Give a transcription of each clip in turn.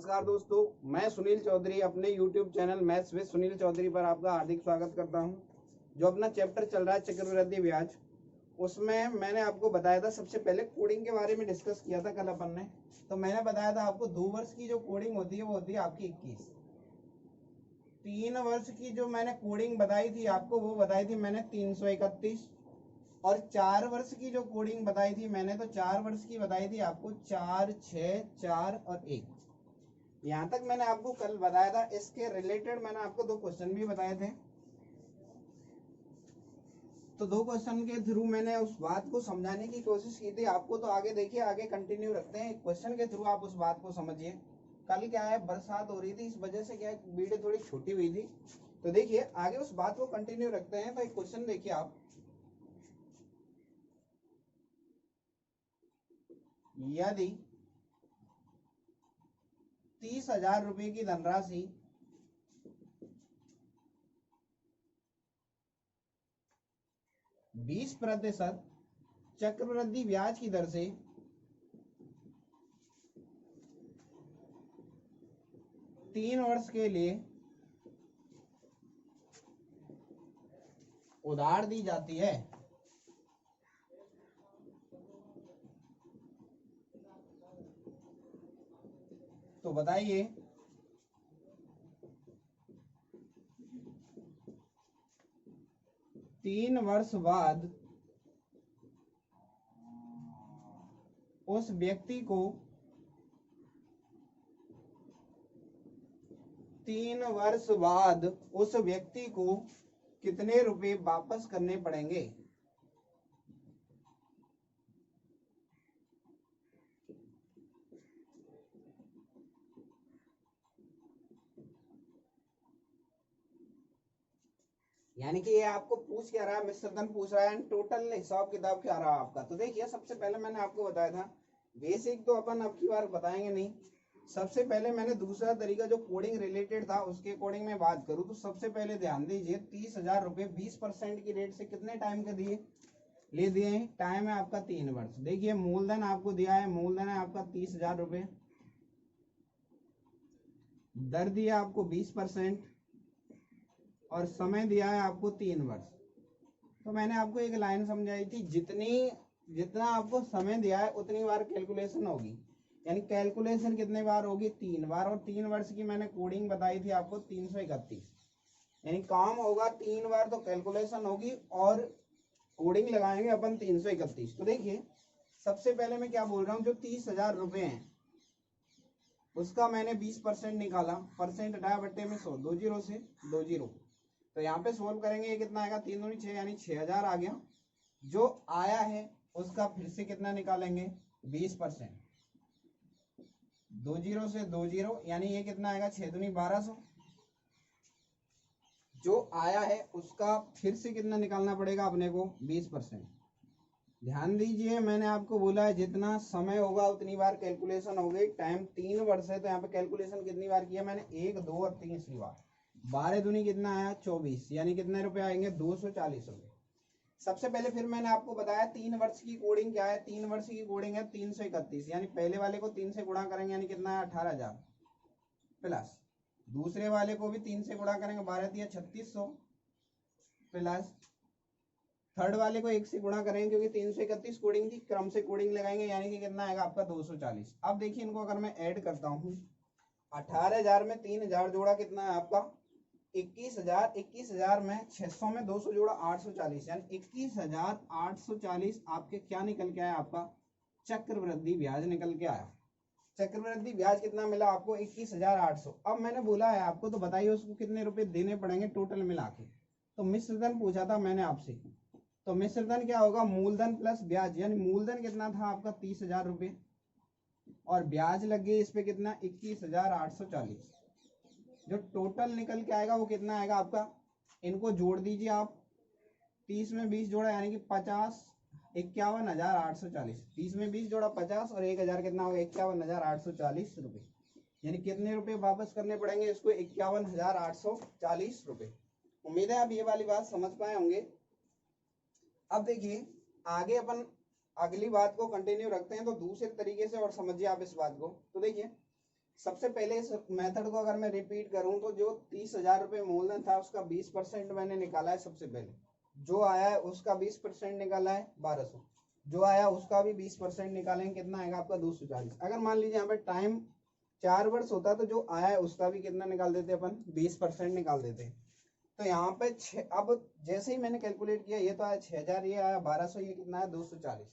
नमस्कार दोस्तों, मैं सुनील चौधरी अपने YouTube channel maths with Sunil Chaudhary पर आपका हार्दिक स्वागत करता हूं। जो अपना चैप्टर चल रहा है चक्रवृद्धि ब्याज, उसमें मैंने आपको बताया था, सबसे पहले कोडिंग के बारे में डिस्कस किया था कल अपन ने। तो मैंने बताया था आपको 2 वर्ष की जो कोडिंग होती है वो होती है आपकी 21। 3 वर्ष की जो मैंने कोडिंग बताई थी आपको, वो बताई थी मैंने 331। और 4 वर्ष की जो कोडिंग बताई थी मैंने, तो 4 वर्ष की बताई थी आपको 4, 6, 4 और 1। यहां तक मैंने आपको कल बताया था। इसके रिलेटेड मैंने आपको 2 क्वेश्चन भी बताए थे। तो 2 क्वेश्चन के थ्रू मैंने उस बात को समझाने की कोशिश की थी आपको। तो आगे देखिए, आगे कंटिन्यू रखते हैं। क्वेश्चन के थ्रू आप उस बात को समझिए। कल क्या है, बरसात हो रही थी, इस वजह से क्या है वीडियो थोड़ी छोटी हुई थी। तो देखिए आगे उस बात को कंटिन्यू रखते हैं। तो एक क्वेश्चन देखिए आप, यदि 30,000 रुपए की धनराशि 20% चक्रवृद्धि ब्याज की दर से 3 वर्ष के लिए उधार दी जाती है, तो बताइए तीन वर्ष बाद उस व्यक्ति को 3 वर्ष बाद उस व्यक्ति को कितने रुपए वापस करने पड़ेंगे। यानी कि ये आपको पूछ क्या रहा है, मिश्रधन पूछ रहा है, टोटल हिसाब किताब क्या रहा आपका। तो देखिए, सबसे पहले मैंने आपको बताया था, बेसिक तो अपन अब की बार बताएंगे नहीं। सबसे पहले मैंने दूसरा तरीका जो कोडिंग रिलेटेड था उसके कोडिंग में बात करूं, तो सबसे पहले ध्यान दीजिए 30,000 रुपए 20% की रेट से कितने टाइम के दिए ले दिए हैं। टाइम है आपका 3 वर्ष। देखिए मूलधन आपको दिया है, मूलधन है आपका 30,000 रुपए, दर दिया आपको 20% और समय दिया है आपको 3 वर्ष। तो मैंने आपको एक लाइन समझाई थी, जितना आपको समय दिया है उतनी बार कैलकुलेशन होगी। यानी कैलकुलेशन कितने बार होगी, 3 बार। और 3 वर्ष की मैंने कोडिंग बताई थी आपको 331। यानी काम होगा 3 बार, तो कैलकुलेशन होगी और कोडिंग लगाएंगे अपन 331। तो देखिए सबसे पहले मैं क्या बोल रहा हूँ, जो 30,000 रुपए हैं उसका मैंने 20% निकाला, परसेंट हटाया बट्टे में 100, 2 जीरो से 2 जीरो। तो यहाँ पे सोल्व करेंगे, ये कितना आएगा, 3 दूनी 6 यानी 6,000 आ गया। जो आया है उसका फिर से कितना निकालेंगे, 20%, 2 जीरो से 2 जीरो यानी ये कितना आएगा, 6 दूनी 1200। जो आया है उसका फिर से कितना निकालना पड़ेगा अपने को, 20%। ध्यान दीजिए, मैंने आपको बोला है जितना समय होगा उतनी बार कैलकुलेशन होगी। टाइम 3 वर्ष है, तो यहाँ पे कैलकुलेशन कितनी बार किया मैंने, 1, 2 और 3 बार। 12 दूनी कितना आया, 24, यानी कितने रुपए आएंगे, 240 रुपए। सबसे पहले फिर मैंने आपको बताया 3 वर्ष की कोडिंग क्या है। 3 वर्ष की कोडिंग है 331, यानी पहले वाले को 3 से गुणा करेंगे यानी कितना है 18,000, प्लस दूसरे वाले को भी 3 से गुणा करेंगे, 12 दिया 3600, प्लस थर्ड वाले को 1 से गुणा करेंगे क्योंकि 331 कोडिंग थी, क्रम से कोडिंग लगाएंगे यानी कि कितना आएगा आपका 240। अब देखिए इनको अगर मैं ऐड करता हूँ, 18,000 में 3,000 जोड़ा कितना है आपका 21,000, 21,000 में 600 में 200 जोड़ा 840, यानी 21,840 आपके क्या निकल के आया, आपका चक्रवृद्धि ब्याज निकल के आया। चक्रवृद्धि ब्याज कितना मिला आपको, 21,800। अब मैंने बोला है आपको, तो बताइए उसको कितने रुपए देने पड़ेंगे टोटल मिला के। तो मिश्रधन पूछा था मैंने आपसे, तो मिश्रधन क्या होगा, मूलधन प्लस ब्याज। यानी मूलधन कितना था आपका 30,000 रुपए और ब्याज लग गई इस पे कितना, 21,840। जो टोटल निकल के आएगा वो कितना आएगा आपका, इनको जोड़ दीजिए आप, 30 में 20 जोड़ा यानी कि 50, 51,840। 30 में 20 जोड़ा 50 और 1,000 कितना होगा, 51,840 रुपए। यानी कितने रुपए वापस करने पड़ेंगे इसको, 51,840 रुपए। उम्मीद है आप ये वाली बात समझ पाए होंगे। अब देखिए आगे अपन अगली बात को कंटिन्यू रखते हैं, तो दूसरे तरीके से और समझिए आप इस बात को। तो देखिए सबसे पहले इस मेथड को अगर मैं रिपीट करूं तो जो 30,000 रुपये मूलधन था उसका 20% मैंने निकाला है। सबसे पहले जो आया है उसका 20% निकाला है 1200, जो आया उसका भी 20% निकालेंगे, कितना आएगा आपका 240। अगर मान लीजिए यहाँ पे टाइम 4 वर्ष होता तो जो आया है उसका भी कितना निकाल देते अपन, 20% निकाल देते। तो यहाँ पे अब जैसे ही मैंने कैलकुलेट किया, ये तो आया 6000, ये आया 1200, ये कितना है 240।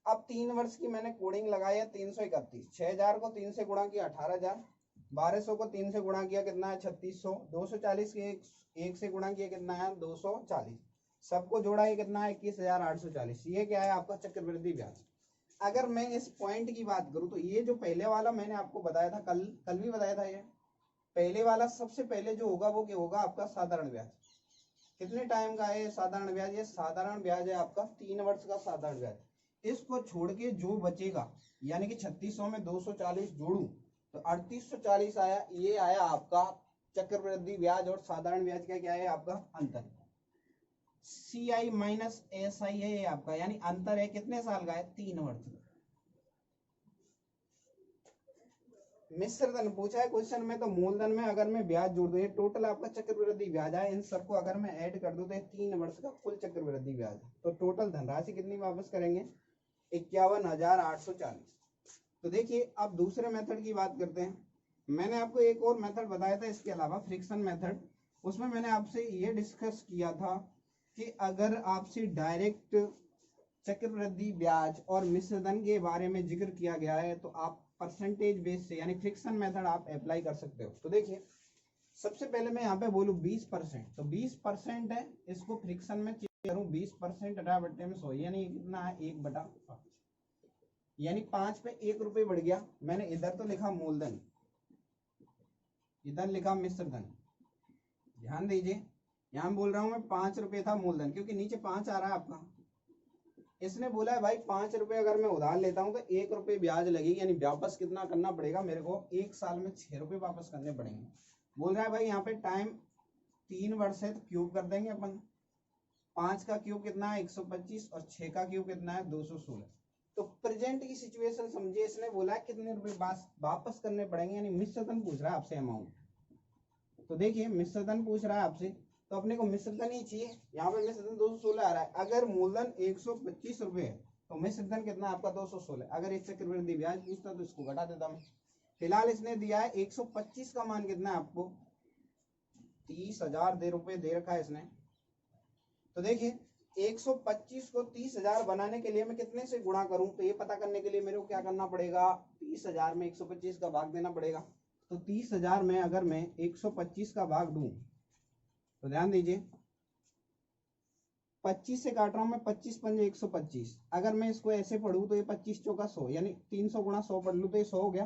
अब 3 वर्ष की मैंने कोडिंग लगाई है 331। 6000 को 3 से गुणा किया 18,000, 1200 को 3 से गुणा किया कितना है 3600, 240 के एक से गुणा किया कितना है 240, सबको जोड़ा ये कितना है 21,840। ये क्या है आपका चक्रवृद्धि ब्याज। अगर मैं इस पॉइंट की बात करूं तो ये जो पहले वाला मैंने आपको बताया था, कल भी बताया था, ये पहले वाला सबसे पहले जो होगा वो क्या होगा आपका साधारण ब्याज। कितने टाइम का है साधारण ब्याज, ये साधारण ब्याज है आपका 3 वर्ष का साधारण ब्याज। इसको छोड़ के जो बचेगा, यानी कि 3600 में 240 जोड़ू तो 3840 आया। ये आया आपका चक्रवृद्धि ब्याज और साधारण ब्याज का क्या है आपका अंतर। CI माइनस SI है ये आपका, यानी अंतर है कितने साल का है 3 वर्ष। मिश्र धन पूछा है क्वेश्चन में, तो मूलधन में अगर मैं ब्याज जोड़ दूं, ये टोटल आपका चक्रवृद्धि ब्याज है, इन सबको अगर मैं ऐड कर दूं तो 3 वर्ष का कुल चक्रवृद्धि ब्याज है। तो टोटल धनराशि कितनी वापस करेंगे 51,840। तो देखिए अब दूसरे मेथड की बात करते हैं। मैंने आपको एक और मेथड बताया था इसके अलावा, फ्रिक्शन मेथड। उसमें मैंने आपसे ये डिस्कस किया था कि अगर आपसे डायरेक्ट चक्रवृद्धि ब्याज और मिश्रधन के बारे में जिक्र किया गया है तो आप परसेंटेज बेस से यानी फ्रिक्शन मेथड आप अप्लाई कर सकते हो। तो देखिए सबसे पहले मैं यहाँ पे बोलूँ 20%, तो 20% है, इसको फ्रिक्शन में चेंज करूँ 20% 18/100, यानी कितना है 1/5, यानी 5 पे 1 रुपये बढ़ गया। मैंने इधर तो लिखा मूलधन, इधर लिखा मिश्रधन। ध्यान दीजिए यहाँ बोल रहा हूँ मैं 5 रुपये था मूलधन, क्योंकि नीचे 5 आ रहा है आपका। इसने बोला है भाई 5 रुपये अगर मैं उधार लेता हूँ तो 1 रुपये ब्याज लगेगी, यानी वापस कितना करना पड़ेगा मेरे को, 1 साल में 6 रुपये वापस करने पड़ेंगे। बोल रहा है भाई यहाँ पे टाइम 3 वर्ष है तो क्यूब कर देंगे अपन। 5 का क्यूब कितना है 125 और 6 का क्यूब कितना है 216। तो प्रेजेंट की सिचुएशन समझिए, इसने बोला है कितने रुपए वापस करने पड़ेंगे, यानी मिश्रधन पूछ रहा है आपसे अमाउंट। तो देखिए मिश्रधन पूछ रहा है आपसे, तो अपने को मिश्रधन ही चाहिए। यहाँ पे मिश्रधन 216 आ रहा है। अगर मूलधन 125 रुपये है तो मिश्रधन कितना आपका 216। अगर एक चक्रवृद्धि ब्याज पूछता तो इसको घटा देता मैं। फिलहाल इसने दिया है 125 का मान कितना है आपको 30,000 रुपये दे रखा है इसने। तो देखिए 125 को 30,000 बनाने के लिए मैं कितने से गुणा करूं, तो ये पता करने के लिए मेरे को क्या करना पड़ेगा, 30,000 में 125 का भाग देना पड़ेगा। तो 30,000 में अगर मैं 125 का भाग दूं तो ध्यान दीजिए 25 से काट रहा हूं मैं, 25 पंजे 125। अगर मैं इसको ऐसे पढ़ूं तो ये 25 चौका 100, यानी 300 गुणा 100 पढ़ लूं तो ये 100 हो गया।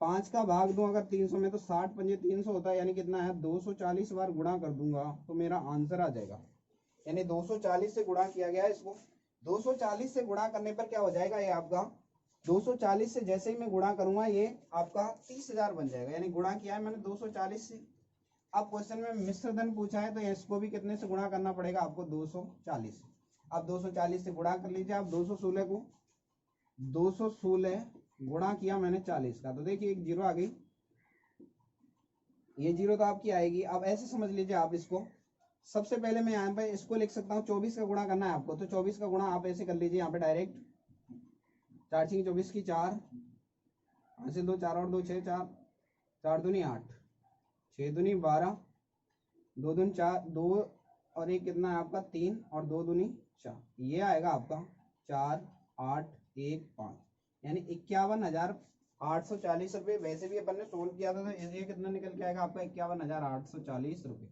5 का भाग दूं अगर 300 में तो 60 पंजे 300 होता है, यानी कितना है 240 बार गुणा कर दूंगा तो मेरा आंसर आ जाएगा। यानी 240 से गुणा किया गया है इसको। 240 से गुणा करने पर क्या हो जाएगा, ये आपका 240 से जैसे ही मैं गुणा करूंगा ये आपका 30,000 बन जाएगा, यानी गुणा किया है मैंने 240 से। अब क्वेश्चन में मिश्रधन पूछा है तो इसको भी कितने से गुणा करना पड़ेगा आपको 240। अब 240 से गुणा कर लीजिए आप 216 को, 216 गुणा किया मैंने 40 का, तो देखिए एक जीरो आ गई, ये जीरो तो आपकी आएगी। अब ऐसे समझ लीजिए आप इसको, सबसे पहले मैं यहाँ पे इसको लिख सकता हूँ 24 का गुणा करना है आपको, तो 24 का गुणा आप ऐसे कर लीजिए यहाँ पे डायरेक्ट, 4 6 24 की 4, 5 से 2 4 और 2 6, 4 4 दूनी 8, 6 दूनी 12, 2 दूनी 4, 2 और 1 कितना है आपका 3 और 2 दूनी 4, ये आएगा आपका 4 8 1 5, यानी 51,840 रुपये। वैसे भी अपन ने सोल्व किया था तो ये कितना निकल के आएगा आपका 51,840 रुपये,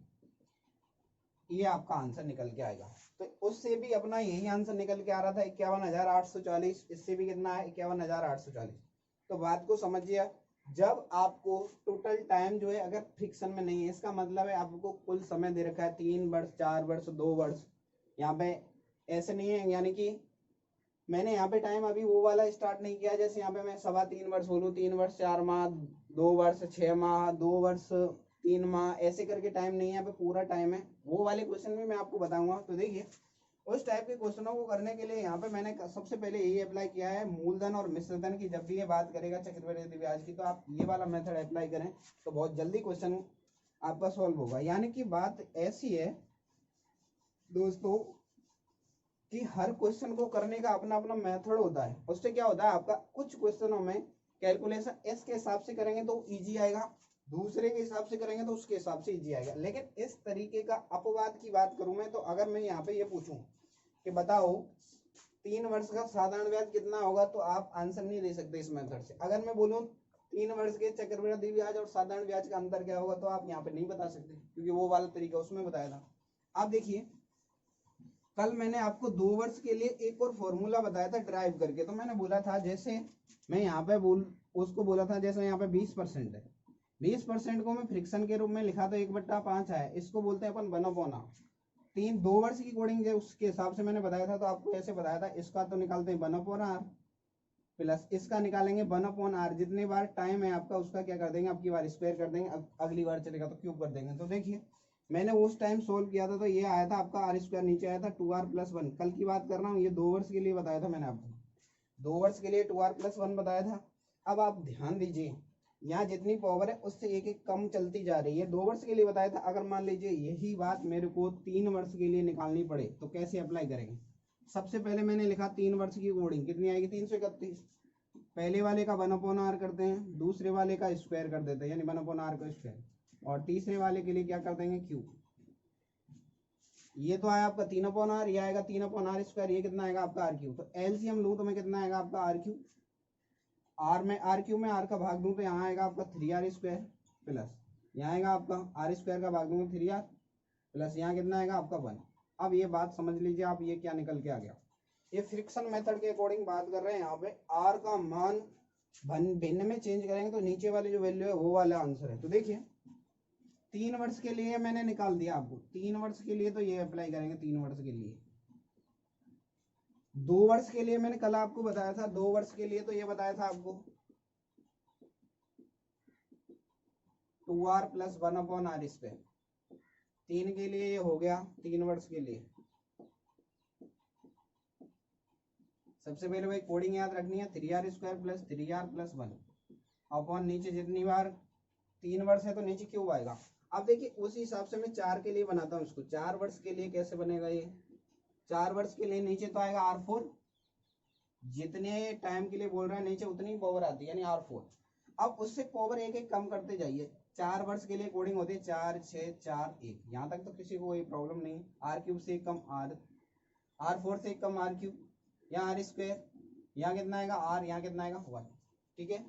ये आपका आंसर निकल के आएगा। तो उससे भी अपना यही आंसर निकल के आ रहा था 51,840, इससे भी कितना है 51,840। तो बात को समझिए, जब आपको टोटल टाइम जो है अगर फ्रिक्शन में नहीं है, इसका मतलब है आपको कुल समय दे रखा है 3 वर्ष 4 वर्ष 2 वर्ष, यहाँ पे ऐसे नहीं है। यानी कि मैंने यहाँ पे टाइम अभी वो वाला स्टार्ट नहीं किया, जैसे यहाँ पे मैं 3.25 वर्ष बोलूँ, 3 वर्ष 4 माह, 2 वर्ष 6 माह, 2 वर्ष 3 माह, ऐसे करके टाइम नहीं है, यहाँ पे पूरा टाइम है। वो वाले क्वेश्चन में मैं आपको बताऊंगा। तो देखिए उस टाइप के क्वेश्चनों को करने के लिए यहाँ पे मैंने सबसे पहले यही अप्लाई किया है, मूलधन और मिश्रधन की जब भी ये बात करेगा चक्रवृद्धि ब्याज की, तो आप ये वाला मेथड अप्लाई करें तो बहुत जल्दी क्वेश्चन आपका सॉल्व होगा। यानी कि बात ऐसी है दोस्तों कि हर क्वेश्चन को करने का अपना अपना मेथड होता है। उससे क्या होता है, आपका कुछ क्वेश्चनों में कैलकुलेशन एस के हिसाब से करेंगे तो इजी आएगा, दूसरे के हिसाब से करेंगे तो उसके हिसाब से इजी आएगा। लेकिन इस तरीके का अपवाद की बात करूं मैं, तो अगर मैं यहाँ पे ये पूछूं कि बताओ 3 वर्ष का साधारण ब्याज कितना होगा, तो आप आंसर नहीं दे सकते इस मेथड से। अगर मैं बोलूं 3 वर्ष के चक्रवृद्धि ब्याज और साधारण ब्याज का अंतर क्या होगा, तो आप यहाँ पे नहीं बता सकते, क्योंकि वो वाला तरीका उसमें बताया था। आप देखिए कल मैंने आपको 2 वर्ष के लिए एक और फॉर्मूला बताया था ड्राइव करके। तो मैंने बोला था, जैसे मैं यहाँ पे उसको बोला था, जैसे यहाँ पे 20% है, 20% को मैं फ्रिक्शन के रूप में लिखा तो 1/5 है, इसको बोलते हैं अपन 1/r। 2 वर्ष की कोडिंग जो उसके हिसाब से मैंने बताया था, तो आपको ऐसे बताया था, इसका तो निकालते हैं 1/r प्लस इसका निकालेंगे 1/r। जितने बार टाइम है आपका उसका क्या कर देंगे, आपकी बार स्क्वायर कर देंगे, अगली बार चलेगा तो क्यूब कर देंगे। तो देखिए मैंने उस टाइम सोल्व किया था तो ये आया था आपका r स्क्वायर, नीचे आया था 2r+1। कल की बात कर रहा हूँ, ये 2 वर्ष के लिए बताया था मैंने आपको, 2 वर्ष के लिए 2r+1 बताया था। अब आप ध्यान दीजिए यहाँ जितनी पावर है उससे एक एक कम चलती जा रही है। 2 वर्ष के लिए बताया था, अगर मान लीजिए यही बात मेरे को 3 वर्ष के लिए निकालनी पड़े तो कैसे अप्लाई करेंगे। सबसे पहले मैंने लिखा 3 वर्ष की कोडिंग कितनी आएगी, 331। पहले वाले का 1/r करते हैं, दूसरे वाले का स्क्वायर कर देते हैं, यानी 1/r का स्क्वायर, और तीसरे वाले के लिए क्या कर देंगे, क्यूब। ये तो आया आपका 3/r, ये आएगा 3/r स्क्वायर, ये कितना आएगा आपका r क्यूब। तो एलसीएम लूँ तो मैं कितना आएगा आपका r क्यूब, r क्यूब में r का भाग दूं तो यहाँ आएगा आपका 3r स्क्वायर, प्लस यहाँ आएगा आपका r स्क्वायर का भाग दूंगा 3r, प्लस यहाँ कितना आएगा आपका 1। अब ये बात समझ लीजिए आप, ये क्या निकल के आ गया, ये फ्रिक्शन मेथड के अकॉर्डिंग बात कर रहे हैं। यहाँ पे r का मान भिन्न में चेंज करेंगे तो नीचे वाली जो वैल्यू है वो वाला आंसर है। तो देखिए 3 वर्ष के लिए मैंने निकाल दिया आपको, 3 वर्ष के लिए तो ये अप्लाई करेंगे 3 वर्ष के लिए। 2 वर्ष के लिए मैंने कल आपको बताया था, 2 वर्ष के लिए तो ये बताया था आपको 2r+1/r स्क्वायर। 3 के लिए ये हो गया, 3 वर्ष के लिए। सबसे पहले भाई कोडिंग याद रखनी है, 3r square plus 3r+1 upon नीचे जितनी बार 3 वर्ष है तो नीचे क्यूब आएगा। अब देखिए उसी हिसाब से मैं 4 के लिए बनाता हूँ इसको। 4 वर्ष के लिए कैसे बनेगा ये, 4 वर्ष के लिए नीचे तो आएगा r4, जितने टाइम के लिए बोल रहा है नीचे उतनी पावर आती है, यानी r4। अब उससे पावर एक एक कम करते जाइए। 4 वर्ष के लिए कोडिंग होती है 4 6 4 1, यहाँ तक तो किसी को कोई प्रॉब्लम नहीं। r क्यूब से एक कम r4 से एक कम r क्यूब, यहाँ r स्क्वायर, यहाँ कितना आएगा r, यहाँ कितना आएगा 1। ठीक है,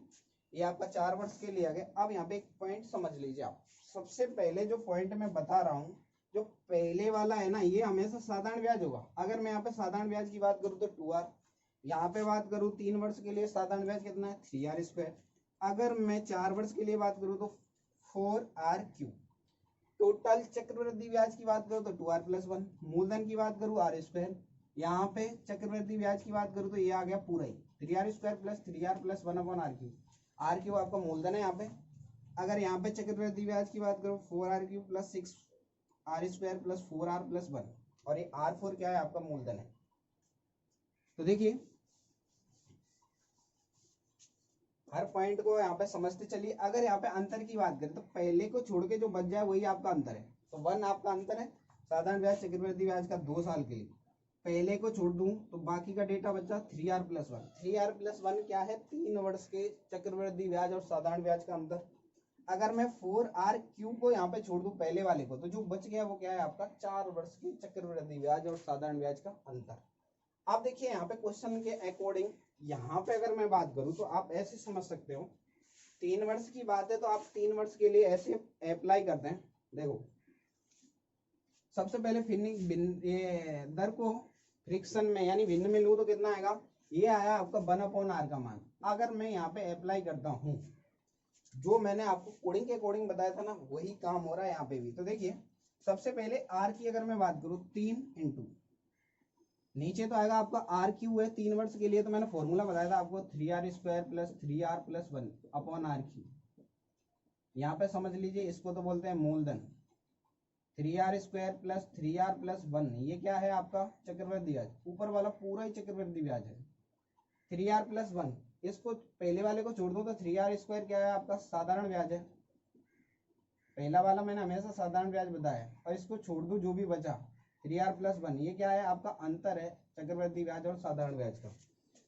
ये आपका 4 वर्ष के लिए आ गया। अब यहाँ पे एक पॉइंट समझ लीजिए आप, सबसे पहले जो पॉइंट मैं बता रहा हूँ, जो पहले वाला है ना, ये हमेशा साधारण ब्याज होगा। अगर मैं यहाँ पे साधारण ब्याज की बात करूँ तो 2r, यहाँ पे बात करूँ 3 वर्ष के लिए साधारण ब्याज कितना है 3r स्क्वायर। अगर मैं 4 वर्ष के लिए बात करूँ तो 4r क्यूब। टोटल चक्रवृद्धि ब्याज की बात करूँ तो 2r+1। मूलधन की बात करूँ r स्क्वायर। यहाँ पे चक्रवृद्धि ब्याज की बात करूँ तो ये आ गया पूरा ही 3r square plus 3r+1/r cube. r cube आपका मूलधन है यहाँ पे। अगर यहाँ पे चक्रवृद्धि ब्याज की बात करूँ 4r cube plus 6r square plus 4r+1, और ये r4 क्या है आपका मूलधन है। तो देखिए हर पॉइंट को यहाँ पे समझते चलिए। अगर यहाँ पे अंतर की बात करें तो पहले को छोड़ के जो बच जाए वही आपका अंतर है। तो 1 आपका अंतर है साधारण ब्याज चक्रवृद्धि ब्याज का 2 साल के लिए। पहले को छोड़ दूं तो बाकी का डेटा बचा 3r+1। 3r+1 क्या है, 3 वर्ष के चक्रवृद्धि ब्याज और साधारण ब्याज का अंतर। अगर मैं 4r क्यूब को यहाँ पे छोड़ दूं पहले वाले को, तो जो बच गया वो क्या है आपका 4 वर्ष के चक्रवृद्धि ब्याज और साधारण ब्याज का अंतर। आप देखिए यहाँ पे क्वेश्चन के अकॉर्डिंग, यहाँ पे अगर मैं बात करूं तो आप ऐसे समझ सकते हो, 3 वर्ष की बात है तो आप 3 वर्ष के लिए ऐसे अप्लाई करते हैं। देखो सबसे पहले ये दर को फ्रिक्शन में यानी भिन्न में लूँ तो कितना आएगा, ये आया आपका 1/r का मान। अगर मैं यहाँ पे अप्लाई करता हूँ जो मैंने आपको कोडिंग के अकॉर्डिंग बताया था ना, वही काम हो रहा है यहाँ पे भी। तो देखिए सबसे पहले r की अगर मैं बात करूँ 3 इंटू नीचे तो आएगा आपका r क्यूब है 3 वर्ष के लिए, तो मैंने फॉर्मूला बताया था आपको 3r square plus 3r+1/r cube. यहाँ पे समझ लीजिए इसको तो बोलते हैं मूलधन 3r² प्लस 3r+1, ये क्या है आपका चक्रवृद्धि ब्याज, ऊपर वाला पूरा ही चक्रवृद्धि ब्याज है। 3r+1, इसको पहले वाले को छोड़ दो तो 3r² क्या है आपका साधारण ब्याज है, पहला वाला मैंने हमेशा साधारण ब्याज बताया, और इसको छोड़ दो जो भी बचा 3r+1, ये क्या है आपका अंतर है चक्रवृद्धि ब्याज और साधारण ब्याज का।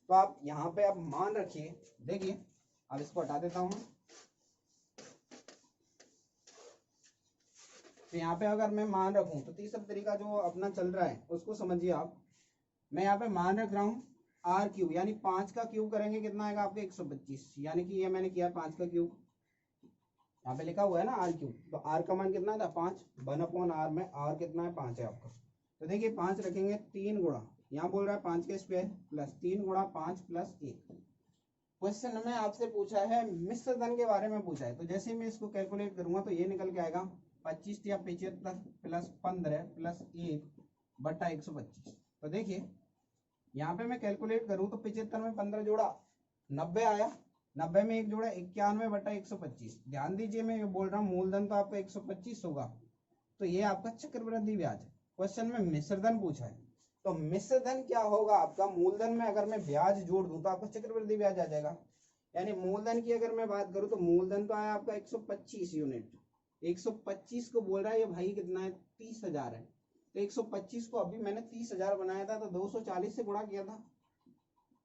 तो आप यहाँ पे आप मान रखिए, देखिए अब इसको हटा देता हूँ। तो यहाँ पे अगर मैं मान रखूं तो तीसरा तरीका जो अपना चल रहा है उसको समझिए आप। मैं यहाँ पे मान रख रहा हूँ r³ यानी 5 का क्यूब करेंगे कितना आएगा आपके 125, यानी कि ये मैंने किया 5 का क्यूब, यहाँ पे लिखा हुआ है ना r³, तो r का मान कितना था 5, 1/r में r कितना है 5 है आपका। तो देखिए 5 रखेंगे, 3 गुणा, यहाँ बोल रहा है 5 के स्क्वायर प्लस 3 गुणा 5 प्लस 1। क्वेश्चन में आपसे पूछा है मिश्र धन के बारे में पूछा है, तो जैसे मैं इसको कैलकुलेट करूंगा तो ये निकल के आएगा 25 या 75 प्लस 15 प्लस 1/125। तो देखिए यहाँ पे मैं कैलकुलेट करूँ तो 75 में 15 जोड़ा 90 आया, 90 में 1 जोड़ा 91/125। ध्यान दीजिए मैं ये बोल रहा हूँ मूलधन तो आपका 125 होगा, तो ये आपका चक्रवृद्धि ब्याज है। क्वेश्चन में मिश्रधन पूछा है, तो मिश्रधन क्या होगा आपका, मूलधन में अगर मैं ब्याज जोड़ दूं तो आपका चक्रवृद्धि ब्याज आ जाएगा। यानी मूलधन की अगर मैं बात करूं तो मूलधन तो आया आपका 125 यूनिट, 125 को बोल रहा है ये भाई कितना है 30,000 है, तो 125 को अभी मैंने 30,000 बनाया था तो 240 से गुणा किया था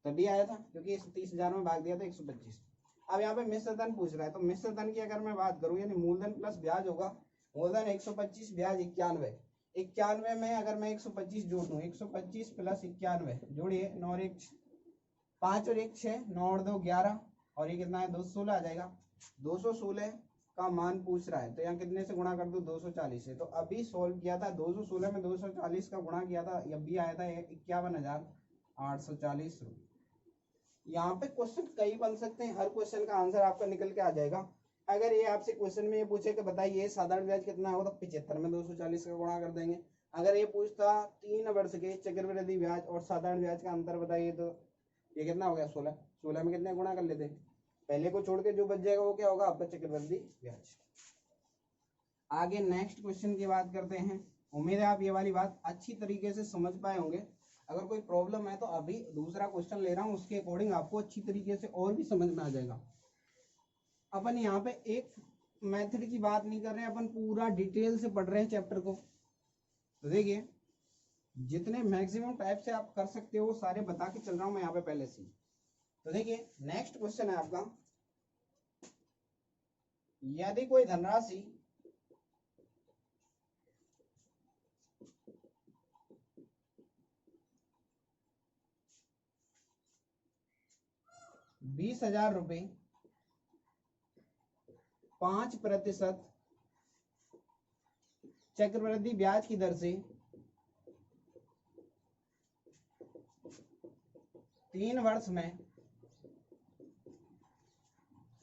तभी आया था, क्योंकि 30,000 में भाग दिया था 125। अब यहाँ पे मिश्रधन पूछ रहा है, तो मिश्रधन की अगर मैं बात करूँ यानी मूलधन प्लस ब्याज होगा, मूलधन 125 ब्याज 91 में अगर मैं 125 जोड़ दूं, 125 प्लस 91 जोड़िए, 9 और 1 5 और 1 6, 9 और 2 11, और ये कितना है 216 आ जाएगा। 216 का मान पूछ रहा है तो यहाँ कितने से गुणा कर दूं 240 से, तो अभी सोल्व किया था 216 में 240 का गुणा किया था, अभी आया था 51,840 रुपये। यहाँ पे क्वेश्चन कई बन सकते हैं, हर क्वेश्चन का आंसर आपका निकल के आ जाएगा। अगर ये आपसे क्वेश्चन में ये पूछे कि बताइए साधारण ब्याज कितना होगा तो 75 में 240 का गुणा कर देंगे। अगर ये पूछता 3 वर्ष के चक्रवृद्धि ब्याज और साधारण ब्याज का अंतर बताइए तो ये कितना हो गया 16 में कितने गुणा कर लेते, पहले को छोड़ के जो बच जाएगा वो क्या होगा आपका चक्रवृद्धि ब्याज। आगे नेक्स्ट क्वेश्चन की बात करते हैं। उम्मीद है आप ये वाली बात अच्छी तरीके से समझ पाए होंगे। अगर कोई प्रॉब्लम है तो अभी दूसरा क्वेश्चन ले रहा हूँ, उसके अकॉर्डिंग आपको अच्छी तरीके से और भी समझ में आ जाएगा। अपन यहाँ पे एक मेथड की बात नहीं कर रहे हैं, अपन पूरा डिटेल से पढ़ रहे हैं चैप्टर को। तो देखिए जितने मैक्सिमम टाइप से आप कर सकते हो वो सारे बता के चल रहा हूं मैं यहाँ पे पहले से। तो देखिए नेक्स्ट क्वेश्चन है आपका, यदि कोई धनराशि ₹20,000 5% चक्रवृद्धि ब्याज की दर से 3 वर्ष में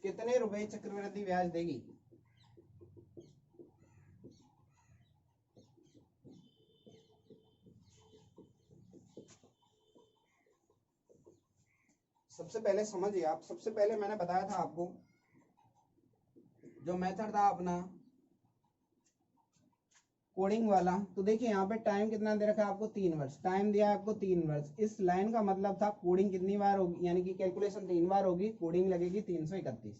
कितने रुपए चक्रवृद्धि ब्याज देगी। सबसे पहले समझिए आप, सबसे पहले मैंने बताया था आपको जो मेथड था अपना कोडिंग वाला। तो देखिए यहाँ पे टाइम कितना दे रखा है आपको 3 वर्ष, टाइम दिया है आपको 3 वर्ष। इस लाइन का मतलब था कोडिंग कितनी बार होगी, यानी कि कैलकुलेशन 3 बार होगी, कोडिंग लगेगी 331।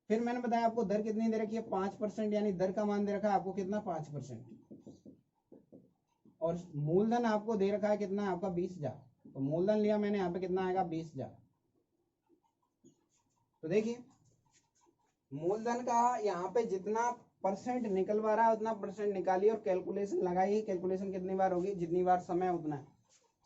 फिर मैंने बताया आपको दर कितनी दे रखी है 5%, यानी दर का मान दे रखा है आपको कितना 5%, और मूलधन आपको दे रखा है कितना आपका 20,000, तो मूलधन लिया मैंने यहाँ पे कितना आएगा 20,000। तो देखिए मूलधन का यहाँ पे जितना परसेंट निकलवा रहा है उतना परसेंट निकालिए और कैलकुलेशन लगाइए, कैलकुलेशन कितनी बार होगी, जितनी बार समय उतना है।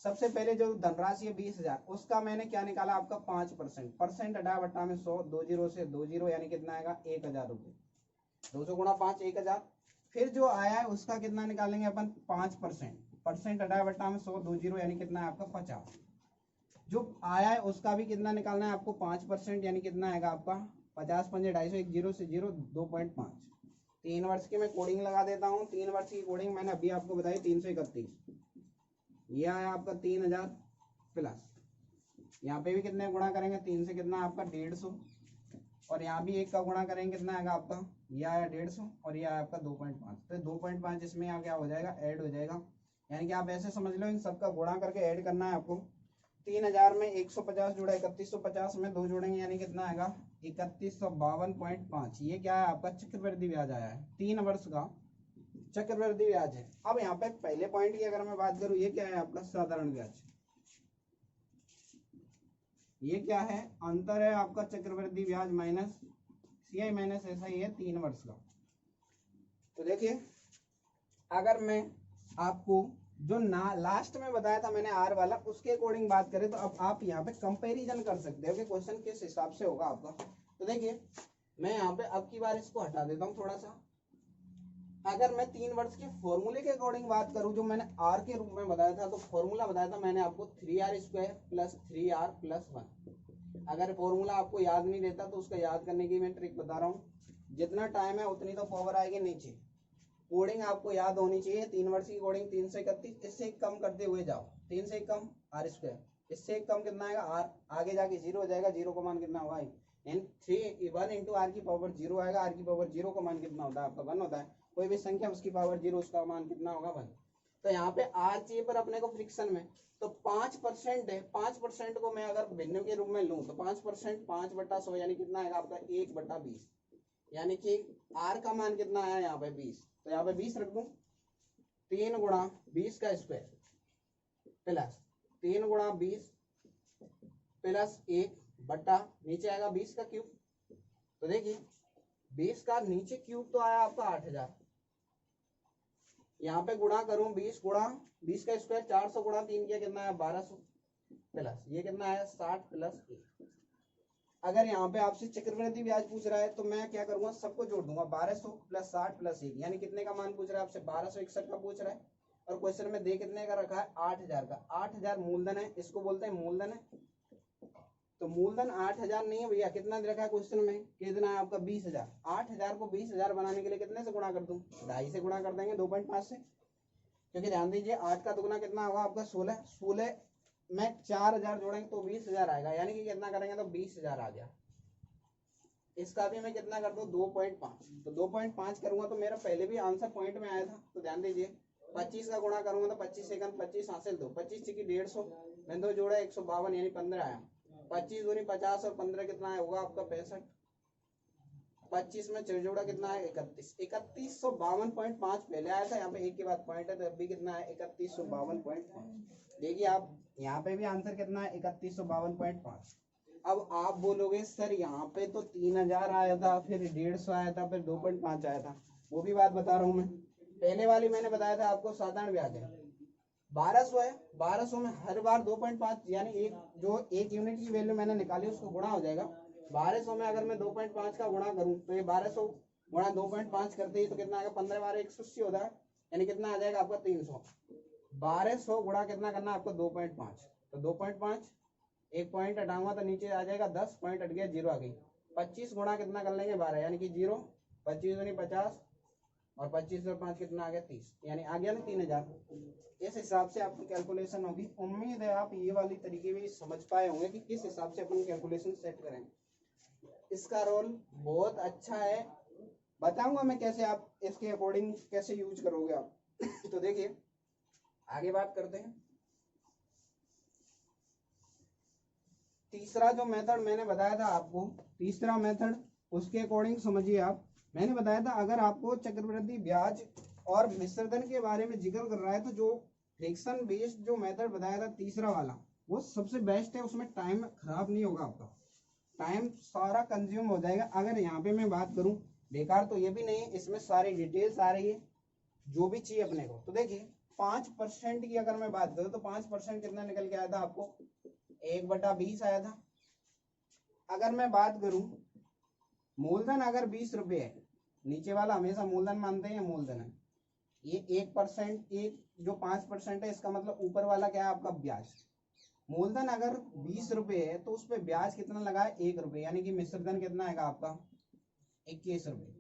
सबसे पहले जो धनराशि है 20,000, उसका मैंने क्या निकाला आपका 5%, परसेंट हटा बट्टा में 100, 2 जीरो से 2 जीरो, यानी कितना आएगा 1,000 रुपये, 200 गुणा 5 1,000। फिर जो आया है उसका कितना निकालेंगे अपन 5%, परसेंट हटा बट्टा में 100, 2 जीरो, यानी कितना है आपका 50। जो आया है उसका भी कितना निकालना है आपको 5%, यानी कितना आएगा आपका 50 पंजे 250, 1 जीरो से जीरो 2.5। 3 वर्ष की मैं कोडिंग लगा देता हूँ। 3 वर्ष की कोडिंग मैंने अभी आपको बताई 331, ये आया आपका 3,000 प्लस यहाँ पे भी कितने गुणा करेंगे 3 से, कितना आपका 150, और यहाँ भी 1 का गुणा करेंगे कितना आएगा आपका, ये आया 150 और ये आया आपका 2.5, तो 2.5 इसमें यहाँ क्या हो जाएगा, ऐड हो जाएगा। यानी कि आप ऐसे समझ लो इन सबका गुणा करके ऐड करना है आपको। 3000 में 150 जुड़ा 3150 में 2 जोड़ेंगे यानी कितना आएगा 3152.5। ये क्या है आपका चक्रवृद्धि ब्याज आया है, 3 वर्ष का चक्रवृद्धि ब्याज है। अब यहाँ पे पहले पॉइंट की अगर मैं बात करूँ, ये क्या है आपका साधारण ब्याज, ये क्या है अंतर है आपका चक्रवृद्धि ब्याज माइनस सीआई माइनस ऐसा ही है 3 वर्ष का। तो देखिए अगर मैं आपको जो ना लास्ट में बताया था मैंने आर वाला, उसके अकॉर्डिंग बात करें तो अब आप यहाँ पे कंपैरिजन कर सकते हो कि क्वेश्चन किस हिसाब से होगा आपका। तो देखिए मैं यहाँ पे अब की बार इसको हटा देता हूँ थोड़ा सा। अगर मैं 3 वर्ष के फॉर्मूले के अकॉर्डिंग बात करूं जो मैंने आर के रूप में बताया था, तो फॉर्मूला बताया था मैंने आपको 3r² प्लस 3r+1। अगर फॉर्मूला आपको याद नहीं रहता तो उसका याद करने की मैं ट्रिक बता रहा हूँ। जितना टाइम है उतनी तो पावर आएगी नीचे, कोडिंग आपको याद होनी चाहिए। 3 वर्ष की कोडिंग 3 से 31, इससे एक कम करते हुए जाओ, 3 से एक कम r², इससे एक कम कितना आएगा r, आगे जाके 0 हो जाएगा, 0 का मान कितना होगा 1 into r की पावर 0 आएगा, r की पावर 0 का मान कितना होता है आपका 1 होता है। कोई भी संख्या उसकी पावर 0 उसका मान कितना होगा 1। तो यहाँ पे r चाहिए पर अपने को फ्रिक्शन में, तो 5% है, 5% को मैं अगर भिन्न के रूप में लूं तो 5% 5/100 यानी कितना आएगा आपका 1/20, यानी कि r का मान कितना आया यहाँ पे 20। तो यहाँ पे 20 रख दूं, 3 गुणा 20 का स्क्वायर प्लस 3 गुणा 20 प्लस 1 बटा नीचे आएगा 20 का क्यूब। तो देखिए 20 का नीचे क्यूब तो आया आपका 8000, यहाँ पे गुणा करूं 20 गुणा 20 का स्क्वायर 400 गुणा 3 किया कितना है 1200 प्लस ये कितना है 60 प्लस 1। अगर यहाँ पे आपसे चक्रवृद्धि ब्याज पूछ रहा है तो मैं क्या करूंगा, सबको जोड़ दूंगा 1200 प्लस 60 प्लस 1, यानी कितने का मान पूछ रहा है आपसे 1261 का पूछ रहा है। और क्वेश्चन में दे कितने का रखा है 8000 का, 8000 मूलधन है, इसको बोलते हैं मूलधन है। तो मूलधन 8000 नहीं है भैया, कितना दे रखा है क्वेश्चन में, कितना है आपका 20000। 8000 को 20000 बनाने के लिए कितने से गुणा कर दूं, 2.5 से गुणा कर देंगे 2.5 से, क्योंकि ध्यान दीजिए 8 का दुगुना कितना होगा आपका 16, 16 में 4000 जोड़ेंगे तो 20000 आएगा, यानी कि कितना करेंगे तो 20000 आ गया। इसका भी मैं कितना कर दूं 2.5, तो 2.5 करूंगा तो मेरा पहले भी आंसर पॉइंट में आया था। तो ध्यान दीजिए 25 का गुणा करूंगा तो 25 सेकंड 25 हासिल 2, 25 की 150 मैंने 2 जोड़ा 152 यानी 15 आया। 25 दूनी 50 और 15 कितना है होगा आपका 65, 25 में 4 जोड़ा कितना है 31, 3152.5 पहले आया था, यहाँ पे एक के बाद पॉइंट है तो अभी कितना है 3152.5। देखिए आप यहाँ पे भी आंसर कितना है 3152.5। अब आप बोलोगे सर यहाँ पे तो 3000 आया था, फिर 150 आया था, फिर 2.5 आया था, वो भी बात बता रहा हूँ मैं। पहले वाली मैंने बताया था आपको साधारण ब्याज है 1200 है, 1200 में हर बार 2.5 यानी एक जो 1 यूनिट की वैल्यू मैंने निकाली उसको गुणा हो जाएगा। 1200 में अगर मैं 2.5 का गुणा करूं तो ये 1200 गुणा 2.5 करते ही तो कितना आएगा 15 12 180 होता है, यानी कितना आ जाएगा आपका 300। 1200 गुणा कितना करना आपको 2.5, तो 2.5 एक पॉइंट हटाऊंगा तो नीचे आ जाएगा 10 पॉइंट हट गया 0 आ गई। 25 गुणा कितना कर लेंगे 12 यानी कि 0, 25 दूनी 50 और 25 और 5 कितना आ गया 30, यानी आ गया ना 3000। इस हिसाब से आपकी कैलकुलेशन होगी। उम्मीद है आप ये वाली तरीके भी समझ पाए होंगे कि किस हिसाब से अपन कैलकुलेशन सेट करें। इसका रोल बहुत अच्छा है, बताऊंगा मैं कैसे आप इसके अकॉर्डिंग कैसे यूज करोगे आप। तो देखिए आगे बात करते हैं। तीसरा जो मेथड मैंने बताया था आपको, तीसरा मेथड उसके अकॉर्डिंग समझिए आप। मैंने बताया था अगर आपको चक्रवृद्धि ब्याज और मिश्रधन के बारे में जिक्र कर रहा है तो जो फ्रिक्शन बेस्ड जो मेथड बताया था तीसरा वाला वो सबसे बेस्ट है, उसमें टाइम खराब नहीं होगा, आपका टाइम सारा कंज्यूम हो जाएगा। अगर यहाँ पे मैं बात करूं बेकार तो ये भी नहीं है, इसमें सारी डिटेल्स आ रही है जो भी चाहिए अपने को। तो देखिए 5% की अगर मैं बात करूं तो 5% कितना निकल के आया था आपको 1/20 आया था। अगर मैं बात करूं मूलधन अगर 20 रुपये है, नीचे वाला हमेशा मूलधन मानते हैं, मूलधन है ये 1%, एक जो 5% है इसका मतलब ऊपर वाला क्या है आपका ब्याज। मूलधन अगर 20 रुपये है तो उस पर ब्याज कितना लगा है 1 रुपये, यानी कि मिश्रधन कितना आएगा आपका 21 रुपये।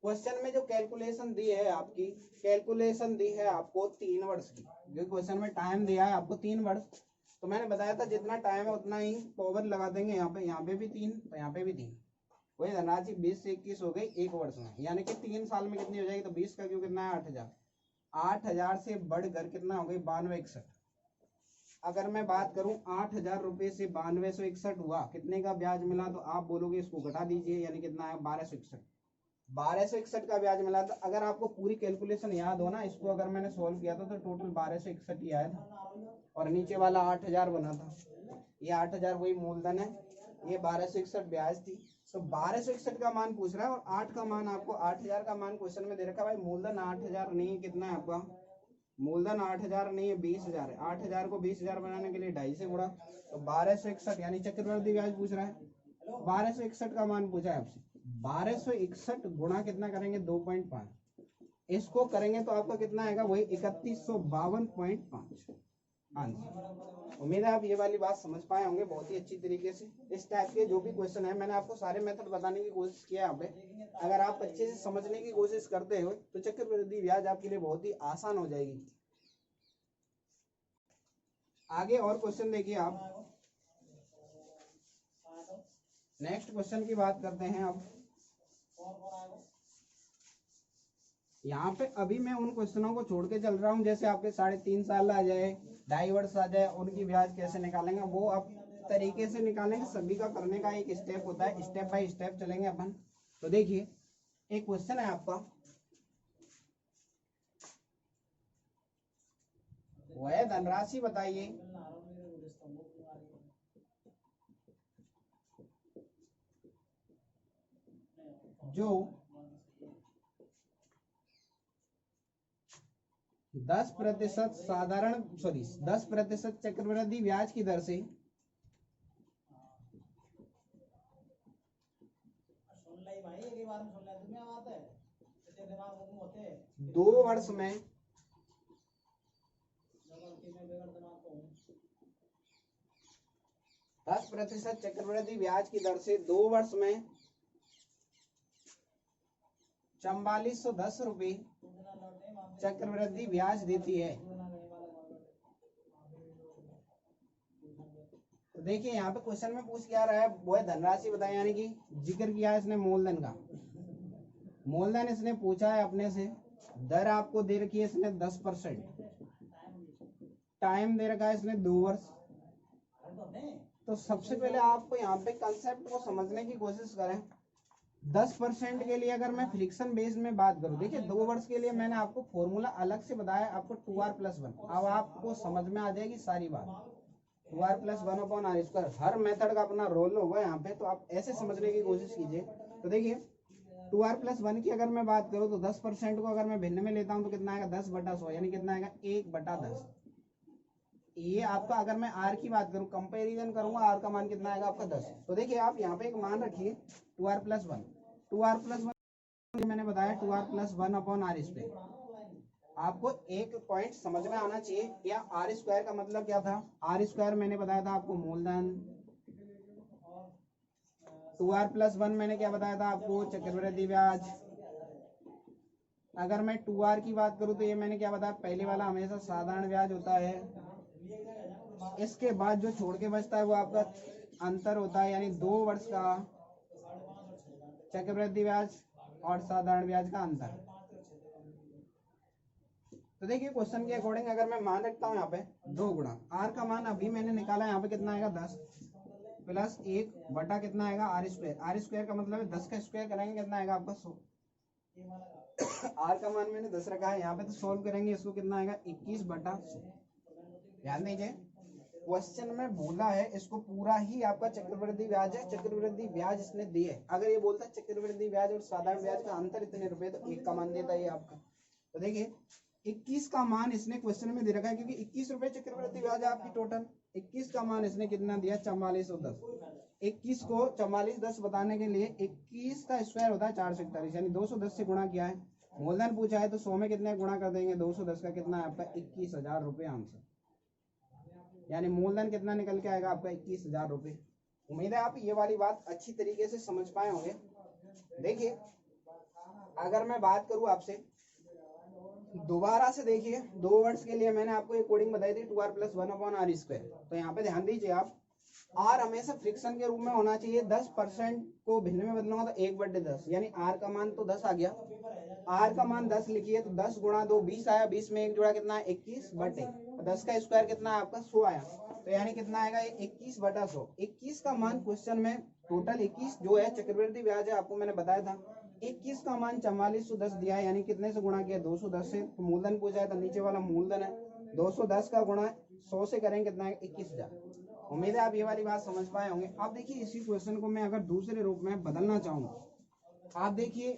क्वेश्चन में जो कैलकुलेशन दी है आपकी, कैलकुलेशन दी है आपको 3 वर्ष की, जो क्वेश्चन में टाइम दिया है आपको 3 वर्ष। तो मैंने बताया था जितना टाइम है उतना ही पावर लगा देंगे, यहाँ पे भी 3 तो यहाँ पे भी 3, वही धनराशि 20 से 21 हो गई 1 वर्ष में, यानी कि 3 साल में कितनी हो जाएगी, तो 20 का क्यों कितना है 8,000, 8,000 से बढ़कर कितना हो गई 9261। अगर मैं बात करूं 8,000 रुपए से 9261 हुआ, कितने का ब्याज मिला, तो आप बोलोगे इसको घटा दीजिए, यानी कितना है 1261, 1261 का ब्याज मिला। तो अगर आपको पूरी कैलकुलेशन याद हो ना, इसको अगर मैंने सोल्व किया था तो टोटल 1261 ही आया था, और नीचे वाला 8,000 बना था, ये 8,000 वही मूलधन है, ये 1261 ब्याज थी। तो 1261 का मान पूछ रहा है, और 8 का मान आपको 8,000 का मान क्वेश्चन में दे रखा है। भाई मूलधन 8,000 नहीं है, कितना है आपका मूलधन 8,000 नहीं है 20,000 है, 8,000 को 20,000 बनाने के लिए 2.5 से गुणा, तो 1261 यानी चक्रवृद्धि ब्याज पूछ रहा है, 1261 का मान पूछा है आपसे। 1261 गुणा कितना करेंगे 2.5, इसको करेंगे तो आपका कितना आएगा, वही 3152.5 आंसर। उम्मीद है आप ये वाली बात समझ पाए होंगे बहुत ही अच्छी तरीके से। इस टाइप के जो भी क्वेश्चन है, मैंने आपको सारे मेथड बताने की कोशिश किया यहाँ पे, अगर आप अच्छे से समझने की कोशिश करते हो तो चक्रवृद्धि ब्याज आपके लिए बहुत ही आसान हो जाएगी। आगे और क्वेश्चन देखिए आप, नेक्स्ट क्वेश्चन की बात करते हैं अब। यहाँ पे अभी मैं उन क्वेश्चनों को छोड़ के चल रहा हूँ, जैसे आपके 3.5 साल आ जाए, 2.5 वर्ष आ जाए, उनकी ब्याज कैसे निकालेंगे वो आप तरीके से निकालेंगे। सभी का करने का एक स्टेप होता है, स्टेप बाय स्टेप चलेंगे अपन। तो देखिए एक क्वेश्चन है आपका, वह धनराशि बताइए जो 10% साधारण 10% चक्रवृद्धि ब्याज की दर से 2 वर्ष में 10% चक्रवृद्धि ब्याज की दर से 2 वर्ष में 4410 रुपये चक्रवृद्धि ब्याज देती है। तो देखिए यहाँ पे क्वेश्चन में पूछ क्या रहा है, वो है धनराशि बताए, यानी कि जिक्र किया है इसने मूलधन का। मूलधन इसने पूछा है अपने से, दर आपको दे रखी है इसने 10%, टाइम दे रखा है इसने 2 वर्ष। तो सबसे पहले आपको यहाँ पे कंसेप्ट को समझने की कोशिश करें। 10% के लिए अगर मैं फ्रिक्शन बेस में बात करूं, देखिए 2 वर्ष के लिए मैंने आपको फॉर्मूला अलग से बताया, आपको 2r+1। अब आपको समझ में आ जाएगी सारी बात, 2r+1/r²। हर मेथड का अपना रोल होगा यहाँ पे, तो आप ऐसे समझने की कोशिश कीजिए। तो देखिए 2r+1 की अगर मैं बात करूँ तो 10% को अगर मैं भिन्न में लेता हूँ तो कितना आएगा 10/100, यानी कितना आएगा 1/10। ये आपका, अगर मैं r की बात करूं, कंपैरिजन करूंगा, r का मान कितना आएगा आपका 10। तो देखिए आप यहाँ पे एक मान रखिए 2r+1, 2r+1 मैंने बताया 2r+1/r²। आपको एक पॉइंट समझ में आना चाहिए, या r² का मतलब क्या था, r² मैंने बताया था आपको मूलधन, 2r+1 मैंने क्या बताया था आपको चक्रवृद्धि ब्याज। अगर मैं 2r की बात करूं तो ये मैंने क्या बताया, पहले वाला हमेशा साधारण ब्याज होता है, इसके बाद जो छोड़ के बचता है वो आपका अंतर होता है, यानी 2 वर्ष का चक्रवृद्धि ब्याज और साधारण ब्याज का अंतर। तो देखिए क्वेश्चन के अकॉर्डिंग अगर मैं मान रखता हूँ यहाँ पे 2 गुणा r का मान अभी मैंने निकाला, यहाँ पे कितना आएगा 10 प्लस 1 बटा कितना आएगा r² का मतलब है 10 का स्क्वायर करेंगे कितना आएगा आपका 100। r का मान मैंने 10 रखा है यहाँ पे, तो सोल्व करेंगे इसको कितना आएगा 21/100। ध्यान दीजिए क्वेश्चन में बोला है इसको पूरा ही आपका चक्रवृद्धि ब्याज है, चक्रवृद्धि ब्याज इसने दी है। अगर ये बोलता है चक्रवृद्धि ब्याज और साधारण ब्याज का अंतर इतने रुपए, तो 1 का मान देता है आपका। तो देखिए 21 का मान इसने क्वेश्चन में दे रखा है, क्योंकि 21 रुपए चक्रवृद्धि ब्याज है आपकी टोटल। 21 का मान इसने कितना दिया 4410। 21 को 4410 बताने के लिए 21 का स्क्वायर होता है 441, यानी 210 से गुणा किया है। मूलधन पूछा है तो 100 में कितने गुणा कर देंगे, 210 का कितना है आपका 21,000 रुपये आंसर, यानी मूलधन कितना निकल के आएगा आपका 21,000 रुपये। उम्मीद है आप ये वाली बात अच्छी तरीके से समझ पाए होंगे। देखिए अगर मैं बात करूं आपसे दोबारा से, देखिए 2 वर्ष के लिए मैंने आपको एक कोडिंग बताई थी 2r+1/r²। तो यहाँ पे ध्यान दीजिए आप, आर हमेशा फ्रिक्शन के रूप में होना चाहिए। 10% को भिन्न में बदलूंगा तो 1/10, यानी आर का मान तो 10 आ गया। आर का मान 10 लिखिए तो 10 गुणा 2 20 आया, 20 में 1 जोड़ा कितना है 21/1, 10 का स्क्वायर कितना है आपका 100 आया, तो यानी कितना आएगा 21/100। 21 का मान क्वेश्चन में टोटल 21 जो है चक्रवृद्धि ब्याज है, आपको मैंने बताया था 21 का मान 4410 दिया है, यानी कितने से गुणा किया 210 से। तो मूलधन पूछा है तो नीचे वाला मूलधन है, 210 का गुणा 100 से करेंगे कितना है 21,000। उम्मीद है आप ये वाली बात समझ पाए होंगे। अब देखिए इसी क्वेश्चन को मैं अगर दूसरे रूप में बदलना चाहूँ, आप देखिए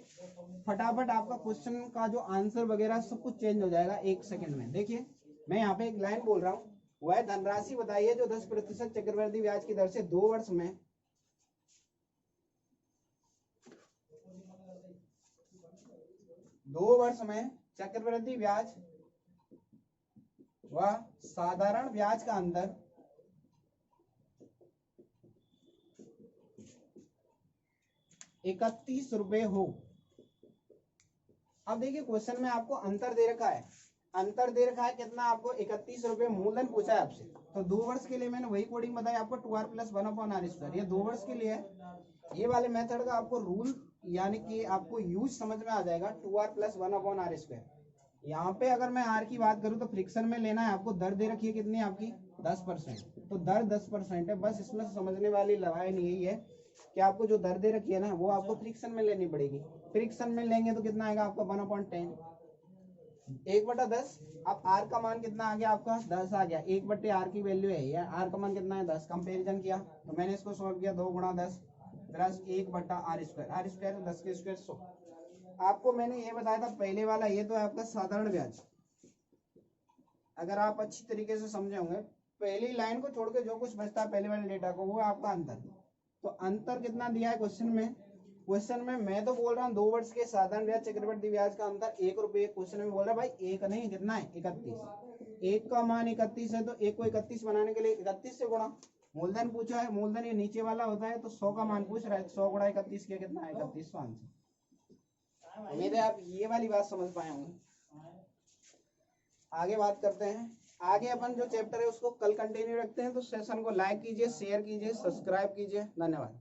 फटाफट आपका क्वेश्चन का जो आंसर वगैरह सब कुछ चेंज हो जाएगा 1 सेकंड में। देखिए मैं यहाँ पे एक लाइन बोल रहा हूँ, वह धनराशि बताइए जो 10% चक्रवृद्धि ब्याज की दर से 2 वर्ष में 2 वर्ष में चक्रवृद्धि ब्याज व साधारण ब्याज का अंतर 31 रुपए हो। अब देखिए क्वेश्चन में आपको अंतर दे रखा है, अंतर दे रखा है कितना आपको 31 रुपए मूलधन पूछा है आपसे। तो 2 वर्ष के लिए मैंने वही कोडिंग बताई आपको 2r + 1/r²। ये 2 वर्ष के लिए है। ये वाले मेथड का आपको रूल यानी कि आपको यूज समझ में आ जाएगा 2r + 1/r²। यहाँ पे अगर मैं आर की बात करूँ तो फ्रिक्शन में लेना है आपको, दर दे रखी है कितनी आपकी 10%, तो दर 10% है। बस इसमें समझने वाली लाइन यही है कि आपको जो दर दे रखी है ना वो आपको फ्रिक्शन में लेनी पड़ेगी। फ्रिक्शन में लेंगे तो कितना आएगा आपका 1/10, 1/10। अब आर का मान कितना आ गया आपका 10 आ गया, 1/r की वैल्यू है, या आर का मान कितना है 10। कंपेरिजन किया तो मैंने इसको सॉल्व किया 2 × 10 + 1/r², r² 10 के स्क्वायर 100। आपको मैंने ये बताया था पहले वाला, ये तो है आपका साधारण ब्याज। अगर आप अच्छी तरीके से समझे होंगे, पहली लाइन को छोड़ के जो कुछ बचता है पहले वाले डेटा को वो आपका अंतर। तो अंतर कितना दिया है क्वेश्चन में, क्वेश्चन में मैं तो बोल रहा हूँ 2 वर्ष के साधारण ब्याज चक्रवृद्धि ब्याज का अंतर 1 रुपये। क्वेश्चन में बोल रहा है भाई 1 नहीं कितना है 31, 1 का मान 31 है तो 1 को 31 बनाने के लिए 31 से गुणा। मूलधन पूछा है, मूलधन ये नीचे वाला होता है, तो 100 का मान पूछ रहा है, 100 × 31 किया कितना है 3100 आंसर। उम्मीद है आप ये वाली बात समझ पाए होंगे। आगे बात करते हैं, आगे अपन जो चैप्टर है उसको कल कंटिन्यू रखते हैं। तो सेशन को लाइक कीजिए, शेयर कीजिए, सब्सक्राइब कीजिए। धन्यवाद।